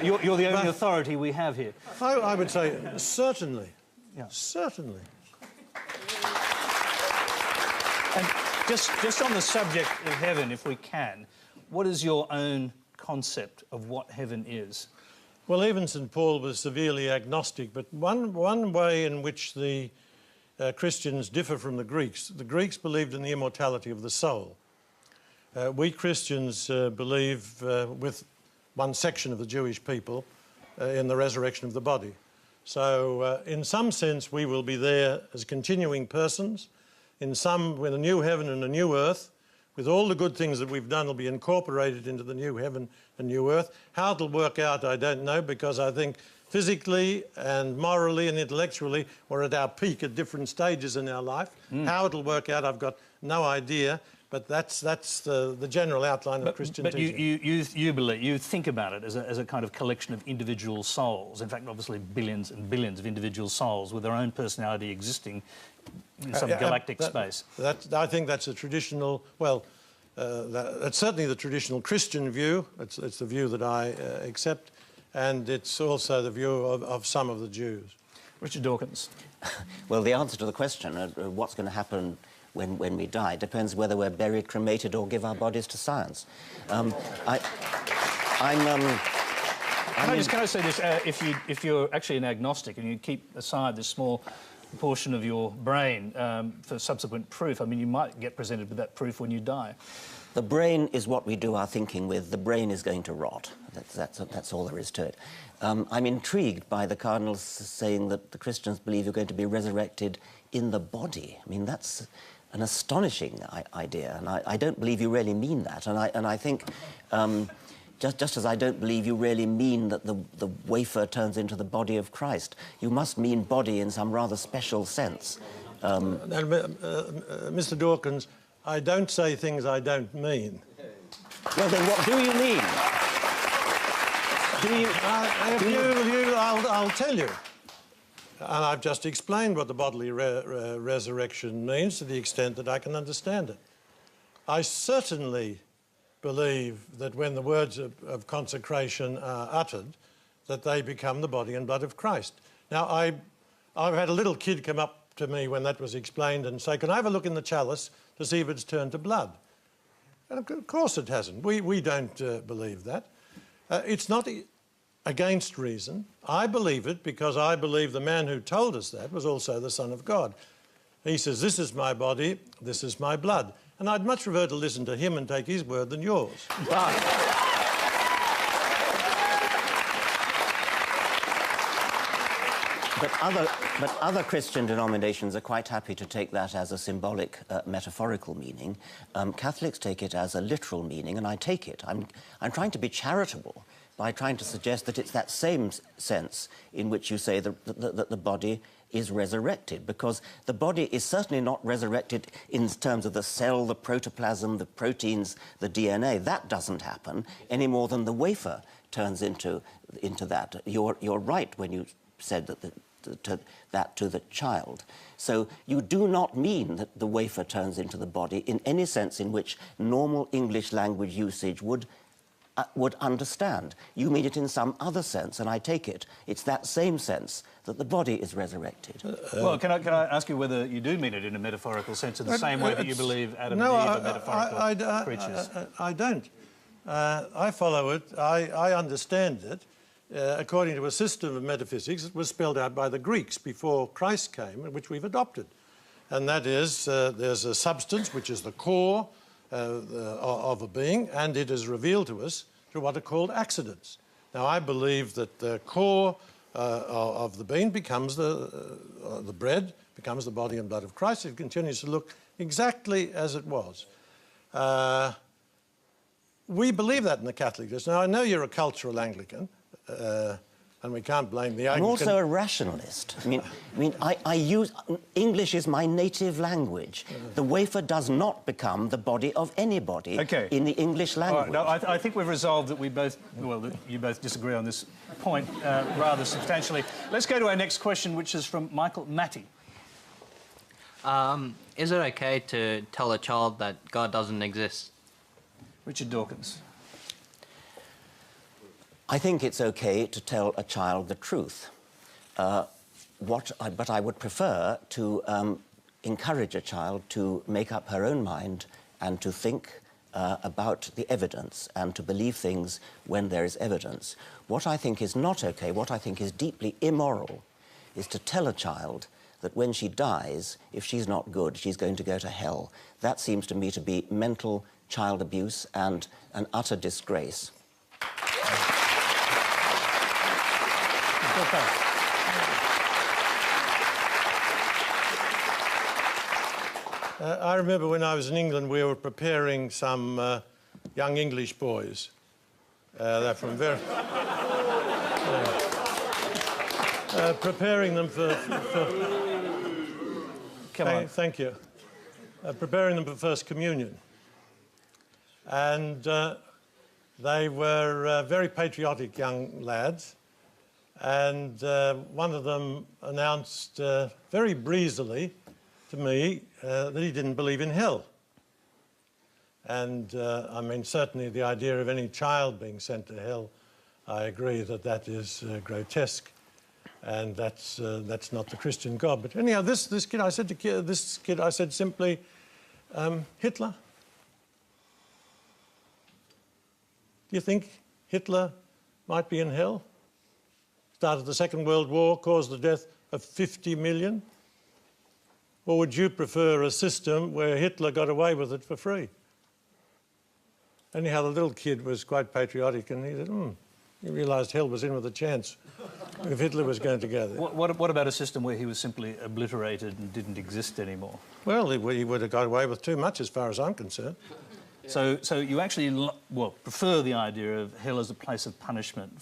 you're the only authority we have here. I would say certainly. Yeah. Certainly. And just on the subject of heaven, if we can, what is your own concept of what heaven is? Well, even St. Paul was severely agnostic, but one way in which the Christians differ from the Greeks believed in the immortality of the soul. We Christians believe, with one section of the Jewish people, in the resurrection of the body. So, in some sense, we will be there as continuing persons. In some, with a new heaven and a new earth, with all the good things that we've done will be incorporated into the new heaven and new earth. How it'll work out, I don't know, because I think physically and morally and intellectually we're at our peak at different stages in our life. How it'll work out, I've got no idea, but that's the general outline of Christian teaching. You believe, you think about it as a kind of collection of individual souls. In fact, obviously billions and billions of individual souls with their own personality existing in some galactic space. I think that's a traditional, well, that's certainly the traditional Christian view. It's the view that I accept, and it's also the view of some of the Jews. Richard Dawkins. Well, the answer to the question, what's going to happen when we die, depends whether we're buried, cremated, or give our bodies to science. Can I say this? If you're actually an agnostic and you keep aside this small portion of your brain for subsequent proof, I mean, you might get presented with that proof when you die. The brain is what we do our thinking with. The brain is going to rot. That's all there is to it. I'm intrigued by the Cardinal saying that the Christians believe you're going to be resurrected in the body. I mean, that's an astonishing idea, and I don't believe you really mean that. And I think, just as I don't believe you really mean that the wafer turns into the body of Christ, you must mean body in some rather special sense. Mr. Dawkins, I don't say things I don't mean. Well, then what do you mean? I'll tell you. And I've just explained what the bodily resurrection means to the extent that I can understand it. I certainly believe that when the words of consecration are uttered, that they become the body and blood of Christ. Now, I've had a little kid come up to me when that was explained and say, can I have a look in the chalice to see if it's turned to blood? And of course it hasn't. We don't believe that. It's not against reason. I believe it because I believe the man who told us that was also the Son of God. He says, this is my body, this is my blood. And I'd much prefer to listen to him and take his word than yours. But other Christian denominations are quite happy to take that as a symbolic, metaphorical meaning. Catholics take it as a literal meaning, and I take it. I'm trying to be charitable by trying to suggest that it's that same sense in which you say that the body is resurrected, because the body is certainly not resurrected in terms of the cell, the protoplasm, the proteins, the DNA. That doesn't happen any more than the wafer turns into that. You're right when you said that to the child. So you do not mean that the wafer turns into the body in any sense in which normal English language usage would would understand. You mean it in some other sense, and I take it it's that same sense that the body is resorrected. Well, can I ask you whether you do mean it in a metaphorical sense, in the same way that you believe Adam and Eve are metaphorical creatures? I don't. I follow it. I understand it. According to a system of metaphysics that was spelled out by the Greeks before Christ came, which we've adopted. And that is, there's a substance which is the core of a being, and it is revealed to us through what are called accidents. Now, I believe that the core of the being becomes the bread, becomes the body and blood of Christ. It continues to look exactly as it was. We believe that in the Catholic Church. Now, I know you're a cultural Anglican, and we can't blame the Anglican. I'm also a rationalist. I use... English is my native language. The wafer does not become the body of anybody in the English language. All right, no, I think we've resolved that we both... Well, that you both disagree on this point rather substantially. Let's go to our next question, which is from Michael Matty. Is it okay to tell a child that God doesn't exist? Richard Dawkins. I think it's okay to tell a child the truth. But I would prefer to encourage a child to make up her own mind and to think about the evidence and to believe things when there is evidence. What I think is not okay, what I think is deeply immoral, is to tell a child that when she dies, if she's not good, she's going to go to hell. That seems to me to be mental child abuse and an utter disgrace. I remember when I was in England, we were preparing some young English boys. They're from very... preparing them for Come on. Thank you. Preparing them for First Communion. And they were very patriotic young lads. And one of them announced very breezily to me that he didn't believe in hell. And I mean, certainly the idea of any child being sent to hell, I agree that that is grotesque, and that's not the Christian God. But anyhow, this kid, I said to this kid, I said simply, Hitler. Do you think Hitler might be in hell? Started the Second World War, caused the death of 50 million? Or would you prefer a system where Hitler got away with it for free? Anyhow, the little kid was quite patriotic, and he said, he realised hell was in with a chance if Hitler was going to go there. What about a system where he was simply obliterated and didn't exist anymore? Well, he would have got away with too much, as far as I'm concerned. So you actually, prefer the idea of hell as a place of punishment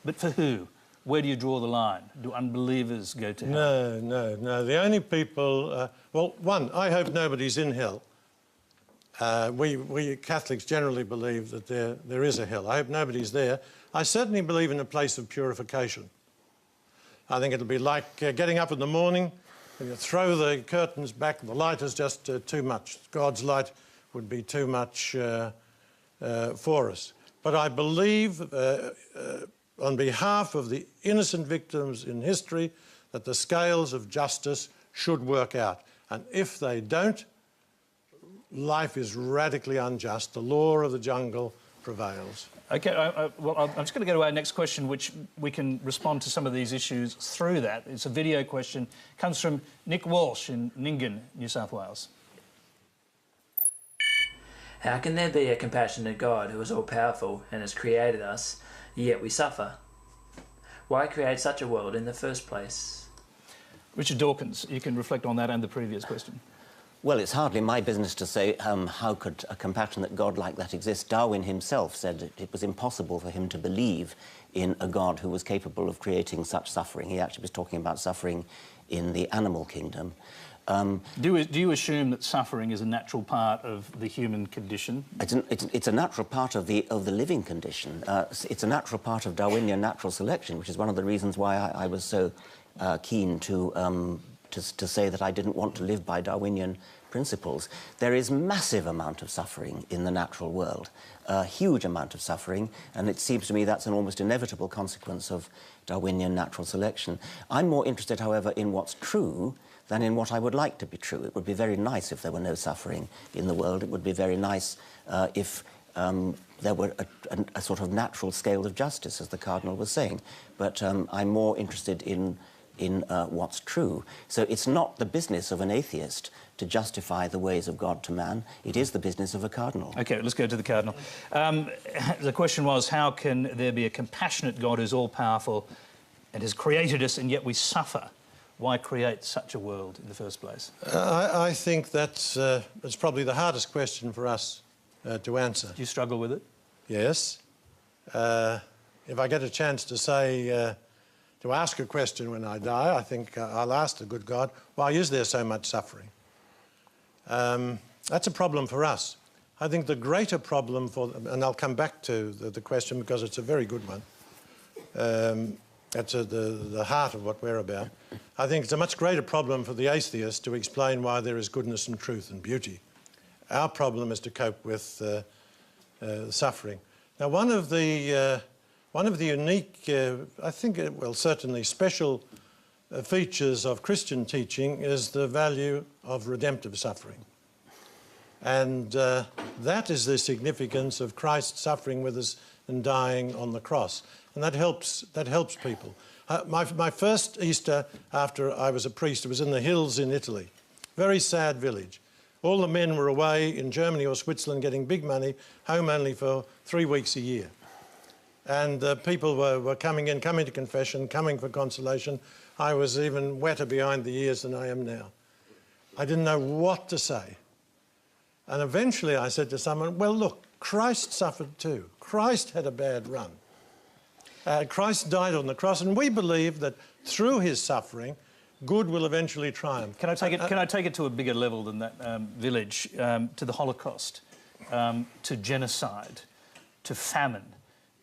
but for who? Where do you draw the line? Do unbelievers go to hell? No. The only people... well, one, I hope nobody's in hell. We Catholics generally believe that there is a hell. I hope nobody's there. I certainly believe in a place of purification. I think it'll be like getting up in the morning and you throw the curtains back, the light is just too much. God's light would be too much for us. But I believe... on behalf of the innocent victims in history, that the scales of justice should work out. And if they don't, life is radically unjust. The law of the jungle prevails. OK, well, I'm just going to go to our next question, which we can respond to some of these issues through that. It's a video question. It comes from Nick Walsh in Nyngan, New South Wales. How can there be a compassionate God who is all-powerful and has created us, yet we suffer? Why create such a world in the first place? Richard Dawkins, you can reflect on that and the previous question. Well, it's hardly my business to say how could a compassionate God like that exist. Darwin himself said that it was impossible for him to believe in a God who was capable of creating such suffering. He actually was talking about suffering in the animal kingdom. Do you assume that suffering is a natural part of the human condition? It's a natural part of the living condition. It's a natural part of Darwinian natural selection, which is one of the reasons why I was so keen to to say that I didn't want to live by Darwinian principles. There is massive amount of suffering in the natural world, a huge amount of suffering, and it seems to me that's an almost inevitable consequence of Darwinian natural selection. I'm more interested, however, in what's true than in what I would like to be true. It would be very nice if there were no suffering in the world. It would be very nice if there were a sort of natural scale of justice, as the Cardinal was saying. But I'm more interested in what's true. So it's not the business of an atheist to justify the ways of God to man. It is the business of a cardinal. OK, let's go to the Cardinal. The question was, how can there be a compassionate God who's all-powerful and has created us, and yet we suffer? Why create such a world in the first place? I think that's probably the hardest question for us to answer. Do you struggle with it? Yes. If I get a chance to say, to ask a question when I die, I think I'll ask the good God, why is there so much suffering? That's a problem for us. I think the greater problem for, and I'll come back to the question because it's a very good one. That's the heart of what we're about. I think it's a much greater problem for the atheist to explain why there is goodness and truth and beauty. Our problem is to cope with suffering. Now, one of the unique, I think, well, certainly special features of Christian teaching is the value of redemptive suffering. And that is the significance of Christ suffering with us and dying on the cross. And that helps people. My first Easter after I was a priest, it was in the hills in Italy. Very sad village. All the men were away in Germany or Switzerland getting big money, home only for 3 weeks a year. And people were coming to confession, coming for consolation. I was even wetter behind the ears than I am now. I didn't know what to say. And eventually I said to someone, well, look, Christ suffered too. Christ had a bad run. Christ died on the cross, and we believe that through his suffering, good will eventually triumph. Can I take it to a bigger level than that village, to the Holocaust, to genocide, to famine?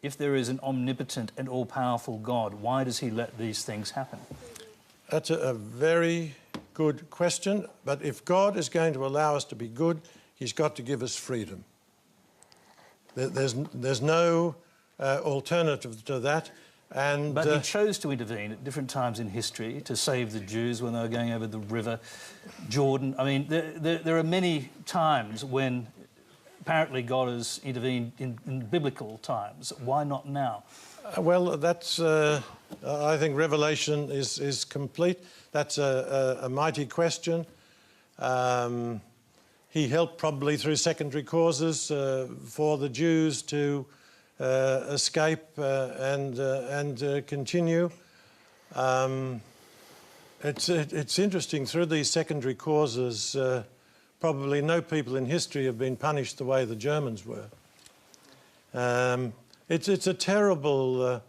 If there is an omnipotent and all-powerful God, why does he let these things happen? That's a very good question, but if God is going to allow us to be good, he's got to give us freedom. There's no alternative to that. But he chose to intervene at different times in history to save the Jews when they were going over the river Jordan. I mean, there are many times when apparently God has intervened in biblical times. Why not now? Well, that's, I think Revelation is complete. That's a mighty question. He helped probably through secondary causes for the Jews to escape and continue. It's interesting, through these secondary causes, probably no people in history have been punished the way the Germans were. It's a terrible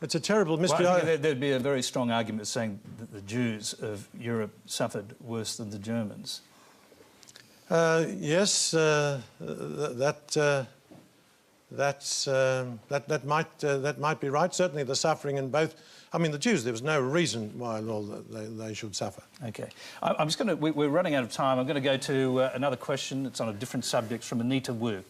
mystery. Well, I think there'd be a very strong argument saying that the Jews of Europe suffered worse than the Germans. Yes, that might be right. Certainly, the suffering in both. I mean, the Jews, there was no reason why they should suffer. OK. I'm just going to... We're running out of time. I'm going to go to another question. It's on a different subject from Anita Wu.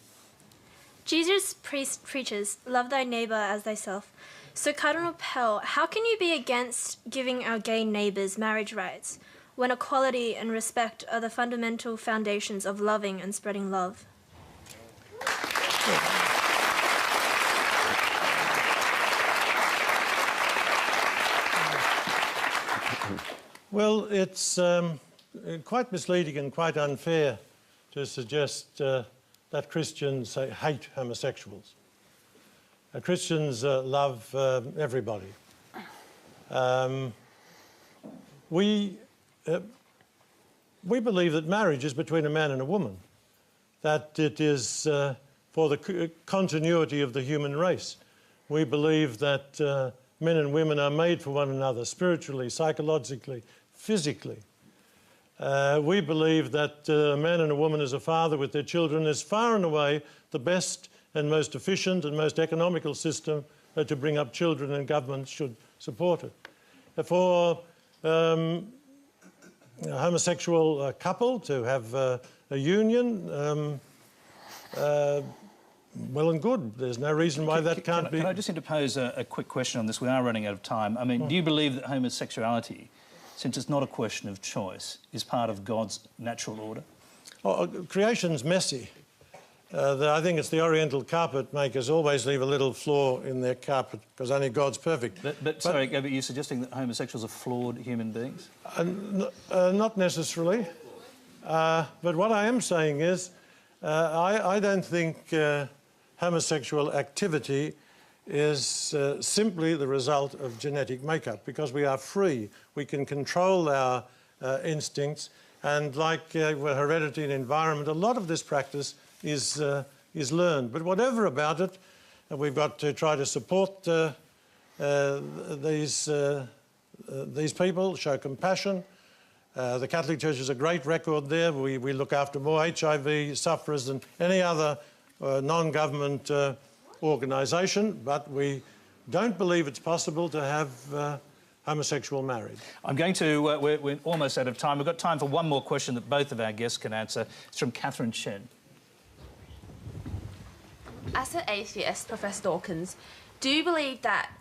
Jesus preaches, love thy neighbour as thyself. So, Cardinal Pell, how can you be against giving our gay neighbours marriage rights when equality and respect are the fundamental foundations of loving and spreading love? Well, it's quite misleading and quite unfair to suggest that Christians hate homosexuals. Christians love everybody. We believe that marriage is between a man and a woman, that it is for the continuity of the human race. We believe that men and women are made for one another, spiritually, psychologically, physically. We believe that a man and a woman as a father with their children is far and away the best and most efficient and most economical system to bring up children, and governments should support it. For a homosexual couple to have a union, well and good. There's no reason why that can't be. Can I just interpose a quick question on this? We are running out of time. I mean, do you believe that homosexuality, since it's not a question of choice, is part of God's natural order? Oh, creation's messy. I think it's the Oriental carpet makers always leave a little flaw in their carpet because only God's perfect. But sorry, but you're suggesting that homosexuals are flawed human beings? Not necessarily. But what I am saying is I don't think homosexual activity is simply the result of genetic makeup, because we are free. We can control our instincts, and like heredity and environment, a lot of this practice is learned. But whatever about it, we've got to try to support these people, show compassion. The Catholic Church has a great record there. We look after more HIV sufferers than any other non-government organisation, but we don't believe it's possible to have homosexual marriage. I'm going to... we're almost out of time. We've got time for one more question that both of our guests can answer. It's from Catherine Chen. As an atheist, Professor Dawkins, do you believe that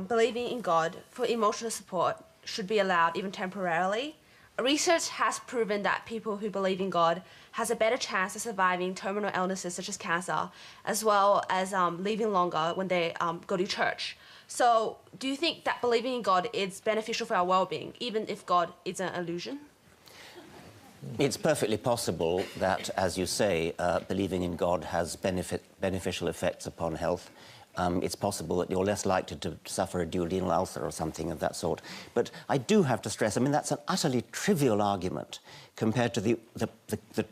believing in God for emotional support should be allowed, even temporarily? Research has proven that people who believe in God has a better chance of surviving terminal illnesses such as cancer, as well as living longer when they go to church. So do you think that believing in God is beneficial for our well-being, even if God is an illusion? It's perfectly possible that, as you say, believing in God has beneficial effects upon health. It's possible that you're less likely to suffer a duodenal ulcer or something of that sort. But I do have to stress, I mean, that's an utterly trivial argument compared to the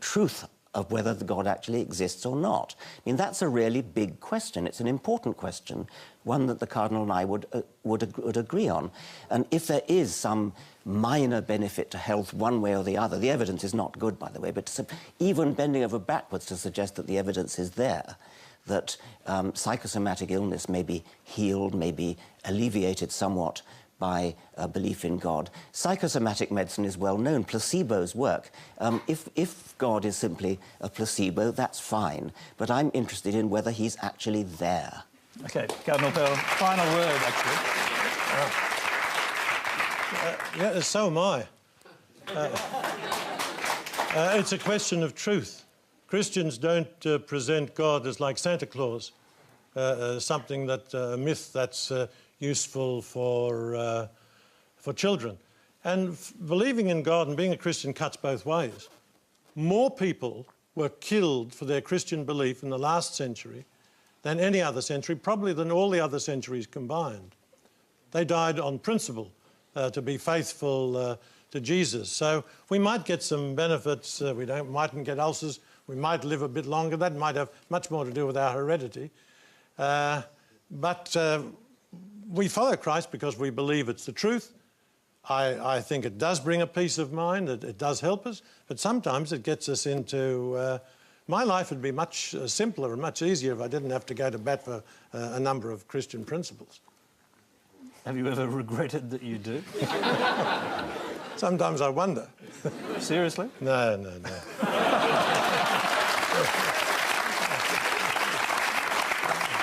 truth of whether the God actually exists or not. I mean, that's a really big question. It's an important question, one that the Cardinal and I would agree on. And if there is some minor benefit to health one way or the other, the evidence is not good, by the way, but even bending over backwards to suggest that the evidence is there, that psychosomatic illness may be healed, may be alleviated somewhat by belief in God. Psychosomatic medicine is well known. Placebos work. If God is simply a placebo, that's fine. But I'm interested in whether he's actually there. OK, Cardinal Pell, final word, actually. Yeah, so am I. It's a question of truth. Christians don't present God as like Santa Claus, something that a myth that's useful for children. And believing in God and being a Christian cuts both ways. More people were killed for their Christian belief in the last century than any other century, probably than all the other centuries combined. They died on principle to be faithful to Jesus. So we might get some benefits. We mightn't get ulcers. We might live a bit longer. That might have much more to do with our heredity. But we follow Christ because we believe it's the truth. I think it does bring a peace of mind. It does help us. But sometimes it gets us into... my life would be much simpler and much easier if I didn't have to go to bat for a number of Christian principles. Have you ever regretted that you do? Sometimes I wonder. Seriously? No.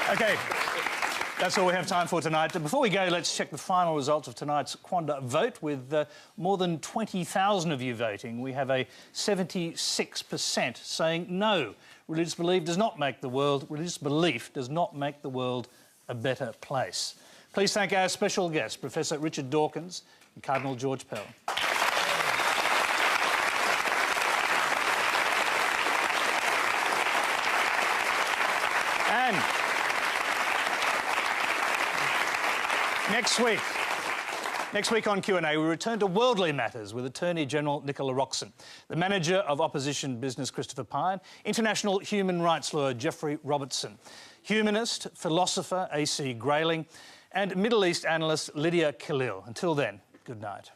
OK, that's all we have time for tonight. Before we go, let's check the final results of tonight's Quanda vote. With more than 20,000 of you voting, we have a 76% saying no. Religious belief does not make the world a better place. Please thank our special guests, Professor Richard Dawkins and Cardinal George Pell. And next week on Q&A, we return to worldly matters with Attorney General Nicola Roxon, the manager of opposition business Christopher Pyne, international human rights lawyer Jeffrey Robertson, humanist, philosopher A.C. Grayling, and Middle East analyst Lydia Khalil. Until then, good night.